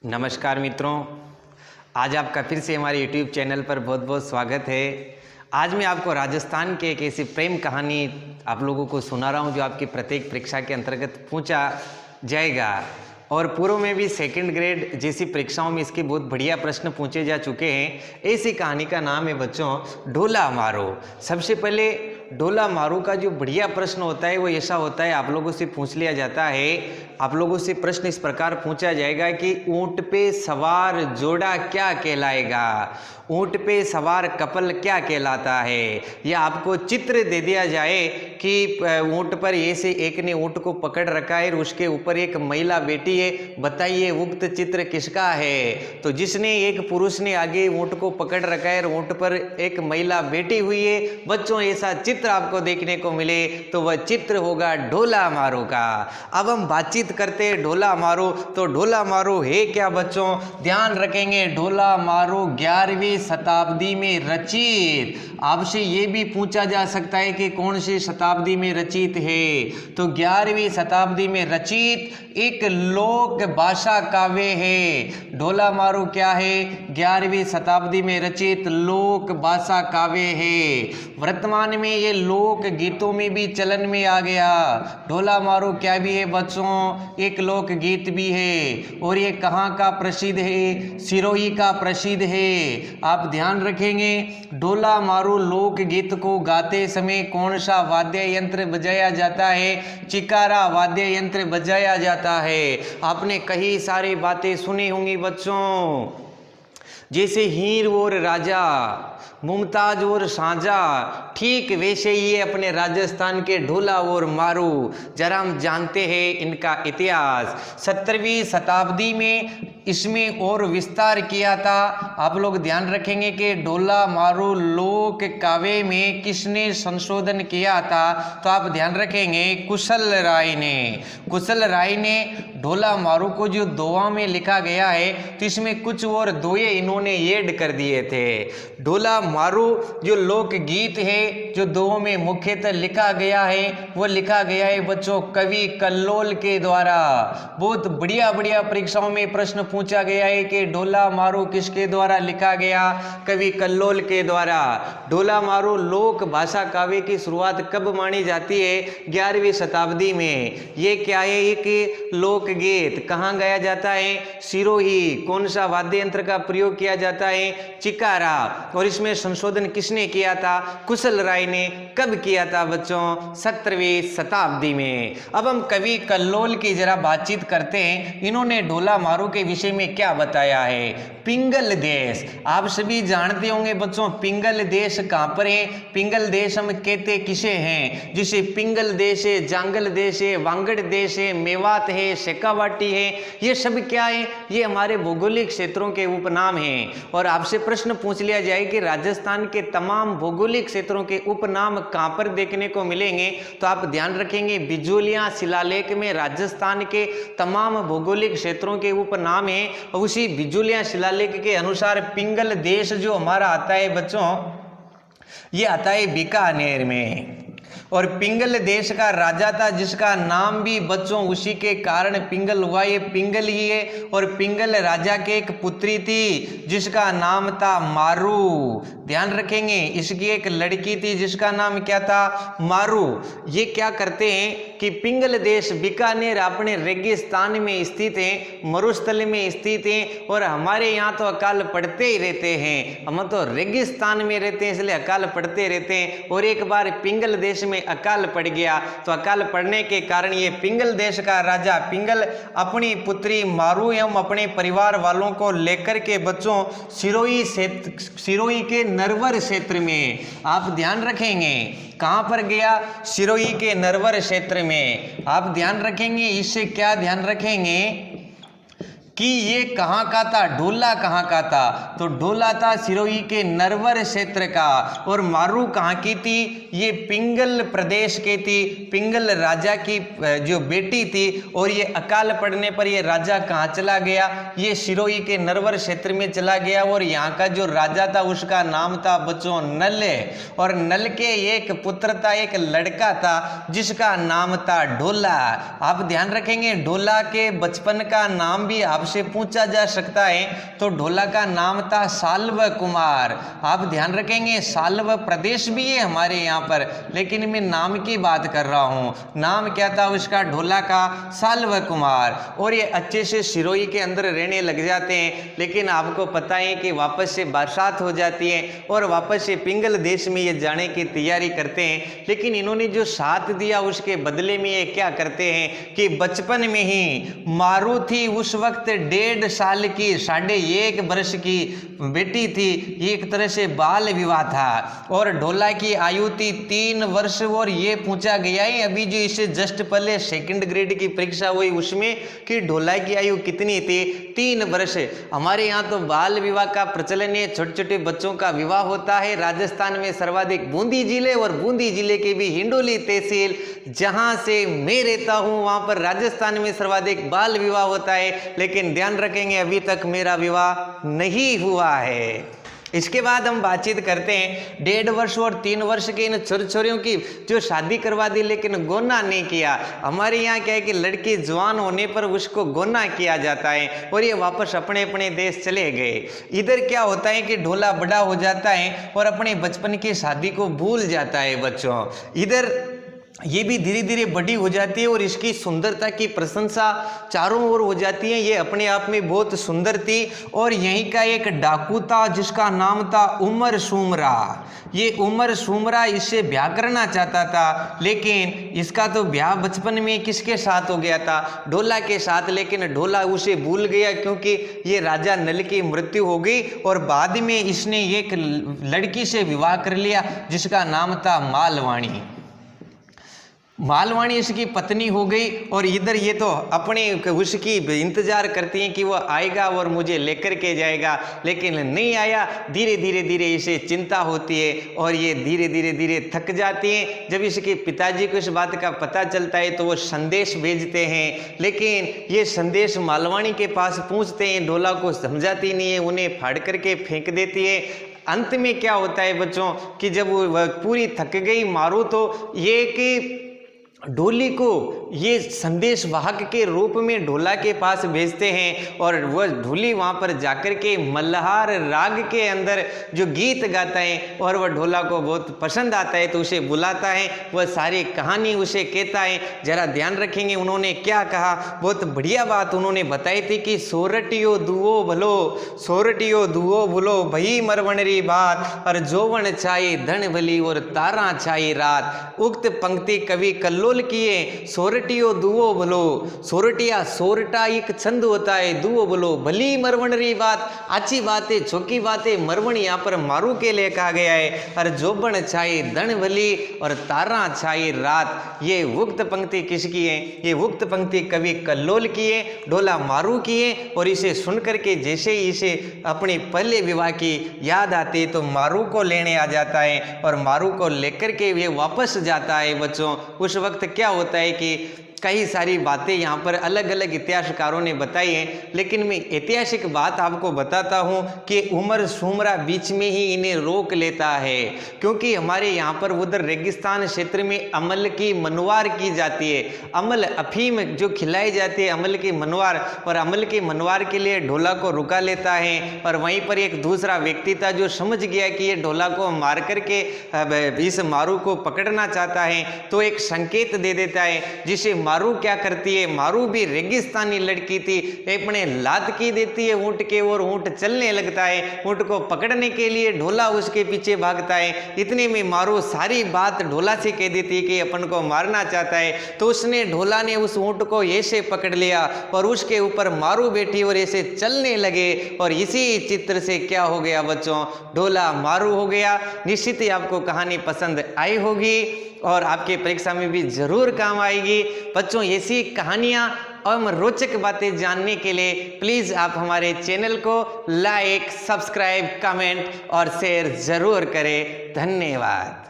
नमस्कार मित्रों, आज आपका फिर से हमारे YouTube चैनल पर बहुत बहुत स्वागत है। आज मैं आपको राजस्थान के एक ऐसी प्रेम कहानी आप लोगों को सुना रहा हूँ जो आपकी प्रत्येक परीक्षा के अंतर्गत पूछा जाएगा। और पूर्व में भी सेकंड ग्रेड जैसी परीक्षाओं में इसके बहुत बढ़िया प्रश्न पूछे जा चुके हैं। ऐसी कहानी का नाम है बच्चों ढोला मारो। सबसे पहले ढोला मारो का जो बढ़िया प्रश्न होता है वो ऐसा होता है, आप लोगों से पूछ लिया जाता है। आप लोगों से प्रश्न इस प्रकार पूछा जाएगा कि ऊंट पे सवार जोड़ा क्या कहलाएगा, ऊंट पे सवार कपल क्या कहलाता है। या आपको चित्र दे दिया जाए कि ऊंट पर ऐसे एक ने ऊंट को पकड़ रखा है और उसके ऊपर एक महिला बैठी है, बताइए उक्त चित्र किसका है। तो जिसने एक पुरुष ने आगे ऊंट को पकड़ रखा है और ऊंट पर एक महिला बैठी हुई है, बच्चों ऐसा चित्र आपको देखने को मिले तो वह चित्र होगा ढोला मारो का। अब हम बातचीत करते हैं ढोला मारो। तो ढोला मारो है क्या बच्चों, ध्यान रखेंगे। ढोला मारो 11वीं शताब्दी में रचित। आपसे ये भी पूछा जा सकता है कि कौन सी शताब्दी में रचित है, तो 11वीं शताब्दी में रचित एक लोक भाषा काव्य है। ढोला मारो क्या है, 11वीं शताब्दी में रचित लोक भाषा काव्य है। वर्तमान में ये लोक गीतों में भी चलन में आ गया। ढोला मारो क्या भी है बच्चों, एक लोक गीत भी है। और ये कहाँ का प्रसिद्ध है, सिरोही का प्रसिद्ध है। आप ध्यान रखेंगे, ढोला मारो लोक गीत को गाते समय कौन सा वाद्य यंत्र बजाया जाता है, चिकारा वाद्य यंत्र बजाया जाता है। आपने कई सारी बातें सुनी होंगी बच्चों, जैसे हीर और राजा, मुमताज और साझा, ठीक वैसे ही ये अपने राजस्थान के ढोला और मारू। जरा हम जानते हैं इनका इतिहास। 17वीं शताब्दी में इसमें और विस्तार किया था। आप लोग ध्यान रखेंगे कि ढोला मारू लोक काव्य में किसने संशोधन किया था, तो आप ध्यान रखेंगे कुशल राय ने। कुशल राय ने ढोला मारू को जो दोहा में लिखा गया है तो इसमें कुछ और दोहे इन्होंने ऐड कर दिए थे। ढोला मारू जो लोक गीत है जो दोहों में मुख्यतः लिखा गया है, वो लिखा गया है बच्चों कवि कल्लोल के द्वारा। बहुत बढ़िया बढ़िया परीक्षाओं में प्रश्न पूछा गया है कि ढोला मारू किसके द्वारा लिखा गया, कवि कल्लोल के द्वारा। ढोला मारू लोक भाषा काव्य की शुरुआत कब मानी जाती है, 11वीं शताब्दी में। ये क्या है, एक लोकगीत। कहाँ गाया जाता है, सिरोही। कौन सा वाद्य यंत्र का प्रयोग किया जाता है, चिकारा। और इसमें संशोधन किसने किया था, कुशल राय ने। कब किया था बच्चों, 17वीं शताब्दी में। अब हम कवि कल्लोल की जरा बातचीत करते हैं। इन्होंने ढोला मारू के विषय में क्या बताया है। पिंगल देश, आप सभी जानते होंगे बच्चों पिंगल देश कहाँ पर है। पिंगल देश हम कहते किसे हैं, जिसे पिंगल देश है, जांगल देश है, वांगड़ देश है, मेवात है, शेखावाटी है। ये सब क्या है, ये हमारे भौगोलिक क्षेत्रों के उपनाम हैं। और आपसे प्रश्न पूछ लिया जाए कि राजस्थान के तमाम भौगोलिक क्षेत्रों के उपनाम कहाँ पर देखने को मिलेंगे, तो आप ध्यान रखेंगे बिजोलिया शिलालेख में राजस्थान के तमाम भौगोलिक क्षेत्रों के उपनाम हैं। उसी बिजोलिया शिलालेख के अनुसार पिंगल देश जो हमारा आता है बच्चों, ये आता है बीकानेर में। और पिंगल देश का राजा था जिसका नाम भी बच्चों उसी के कारण पिंगल हुआ, ये पिंगल ही है। और पिंगल राजा के एक पुत्री थी जिसका नाम था मारू। ध्यान रखेंगे, इसकी एक लड़की थी जिसका नाम क्या था, मारू। ये क्या करते हैं कि पिंगल देश बीकानेर अपने रेगिस्तान में स्थित है, मरुस्थल में स्थित है। और हमारे यहाँ तो अकाल पड़ते ही रहते हैं, हम तो रेगिस्तान में रहते हैं इसलिए अकाल पड़ते रहते हैं। और एक बार पिंगल देश में अकाल पड़ गया, तो अकाल पड़ने के कारण ये पिंगल देश का राजा पिंगल अपनी पुत्री मारू एवं अपने परिवार वालों को लेकर के बच्चों सिरोही के नरवर क्षेत्र में, आप ध्यान रखेंगे कहां पर गया, सिरोही के नरवर क्षेत्र में। आप ध्यान रखेंगे, इससे क्या ध्यान रखेंगे कि ये कहाँ का था, ढोला कहाँ का था, तो ढोला था सिरोही के नरवर क्षेत्र का। और मारू कहाँ की थी, ये पिंगल प्रदेश के थी, पिंगल राजा की जो बेटी थी। और ये अकाल पड़ने पर ये राजा कहाँ चला गया, ये सिरोही के नरवर क्षेत्र में चला गया। और यहाँ का जो राजा था उसका नाम था बच्चों नल। और नल के एक पुत्र था, एक लड़का था जिसका नाम था ढोला। आप ध्यान रखेंगे ढोला के बचपन का नाम भी आप से पूछा जा सकता है तो ढोला का नाम था साल्व कुमार। आप ध्यान रखेंगे साल्व प्रदेश भी है हमारे यहाँ पर, लेकिन मैं नाम की बात कर रहा हूँ। नाम क्या था उसका? ढोला का साल्व कुमार। और ये अच्छे से सिरोही के अंदर रहने लग जाते हैं, लेकिन आपको पता है कि वापस से बरसात हो जाती है और वापस से पिंगल देश में ये जाने की तैयारी करते हैं। लेकिन इन्होंने जो साथ दिया उसके बदले में ये क्या करते हैं कि बचपन में ही मारू थी उस वक्त 1.5 साल की, 1.5 वर्ष की बेटी थी, एक तरह से बाल विवाह था। और ढोला की आयु थी 3 वर्ष। और ये पूछा गया है अभी जो इसे जस्ट पहले 2nd ग्रेड की परीक्षा हुई उसमें कि ढोला की आयु कितनी थी? 3 वर्ष। हमारे यहाँ तो बाल विवाह का प्रचलन है, छोटे छोटे बच्चों का विवाह होता है। राजस्थान में सर्वाधिक बूंदी जिले, और बूंदी जिले के भी हिंडोली तहसील जहां से मैं रहता हूं वहां पर राजस्थान में सर्वाधिक बाल विवाह होता है। लेकिन ध्यान रखेंगे अभी तक मेरा विवाह नहीं हुआ है। इसके बाद हम बातचीत करते हैं 1.5 वर्ष और 3 वर्ष के इन छोरियों की जो शादी करवा दी लेकिन गोना नहीं किया। हमारे यहाँ क्या है कि लड़की जवान होने पर उसको गोना किया जाता है और ये वापस अपने अपने देश चले गए। इधर क्या होता है कि ढोला बड़ा हो जाता है और अपने बचपन की शादी को भूल जाता है बच्चों। इधर ये भी धीरे धीरे बड़ी हो जाती है और इसकी सुंदरता की प्रशंसा चारों ओर हो जाती है। ये अपने आप में बहुत सुंदर थी। और यहीं का एक डाकू था जिसका नाम था उमर सुमरा। ये उमर सुमरा इससे ब्याह करना चाहता था, लेकिन इसका तो ब्याह बचपन में किसके साथ हो गया था? ढोला के साथ। लेकिन ढोला उसे भूल गया क्योंकि ये राजा नल की मृत्यु हो गई और बाद में इसने एक लड़की से विवाह कर लिया जिसका नाम था मालवाणी। मालवाणी इसकी पत्नी हो गई। और इधर ये तो अपने उसकी इंतजार करती हैं कि वो आएगा और मुझे लेकर के जाएगा, लेकिन नहीं आया। धीरे धीरे धीरे इसे चिंता होती है और ये धीरे धीरे धीरे थक जाती हैं। जब इसके पिताजी को इस बात का पता चलता है तो वो संदेश भेजते हैं, लेकिन ये संदेश मालवाणी के पास पहुंचते हैं, ढोला को समझाती नहीं है, उन्हें फाड़ करके फेंक देती है। अंत में क्या होता है बच्चों कि जब वो पूरी थक गई मारू तो ये कि ढोली को ये संदेश वाहक के रूप में ढोला के पास भेजते हैं और वह ढोली वहाँ पर जाकर के मल्हार राग के अंदर जो गीत गाता है और वह ढोला को बहुत पसंद आता है तो उसे बुलाता है, वह सारी कहानी उसे कहता है। जरा ध्यान रखेंगे उन्होंने क्या कहा, बहुत बढ़िया बात उन्होंने बताई थी कि सोरटियो दुओ भलो, सोरटियो दुओ भलो भई मरवणरी बात, और जोवन छाई धन भली और तारा छाई रात। उक्त पंक्ति कवि कल्लो किए सोरटियो दुओ भलो। सोरटिया सोरटा एक छंद होता है, दुओ भलो भली मरवणरी बात, अच्छी बात है, छोकी बात है। मरवण यहाँ पर मारू के लिए कहा गया है। और जोबन छाई धन भली और तारा छाई रात। ये उक्त पंक्ति किसकी है? ये उक्त पंक्ति कवि कल्लोल की है, ढोला मारू की है। और इसे सुन करके जैसे ही इसे अपने पहले विवाह की याद आती है तो मारू को लेने आ जाता है और मारू को लेकर के ये वापस जाता है बच्चों। उस वक्त क्या होता है कि कई सारी बातें यहाँ पर अलग अलग इतिहासकारों ने बताई हैं, लेकिन मैं ऐतिहासिक बात आपको बताता हूँ कि उमर सुमरा बीच में ही इन्हें रोक लेता है, क्योंकि हमारे यहाँ पर उधर रेगिस्तान क्षेत्र में अमल की मनवार की जाती है। अमल अफीम जो खिलाई जाती है, अमल की मनवार, और अमल की मनवार के लिए ढोला को रुका लेता है। और वहीं पर एक दूसरा व्यक्ति था जो समझ गया कि ये ढोला को मार करके इस मारू को पकड़ना चाहता है, तो एक संकेत दे देता है, जिसे मारू क्या करती है, मारू भी रेगिस्तानी लड़की थी, अपने लात की देती है ऊंट के और ऊंट चलने लगता है। ऊंट को पकड़ने के लिए ढोला उसके पीछे भागता है। इतने में मारू सारी बात ढोला से कह देती है कि अपन को मारना चाहता है। तो उसने ढोला ने उस ऊंट को ऐसे पकड़ लिया और उसके ऊपर मारू बैठी और ऐसे चलने लगे। और इसी चित्र से क्या हो गया बच्चों, ढोला मारू हो गया। निश्चित ही आपको कहानी पसंद आई होगी और आपके परीक्षा में भी जरूर काम आएगी बच्चों। ऐसी कहानियां और रोचक बातें जानने के लिए प्लीज़ आप हमारे चैनल को लाइक, सब्सक्राइब, कमेंट और शेयर जरूर करें। धन्यवाद।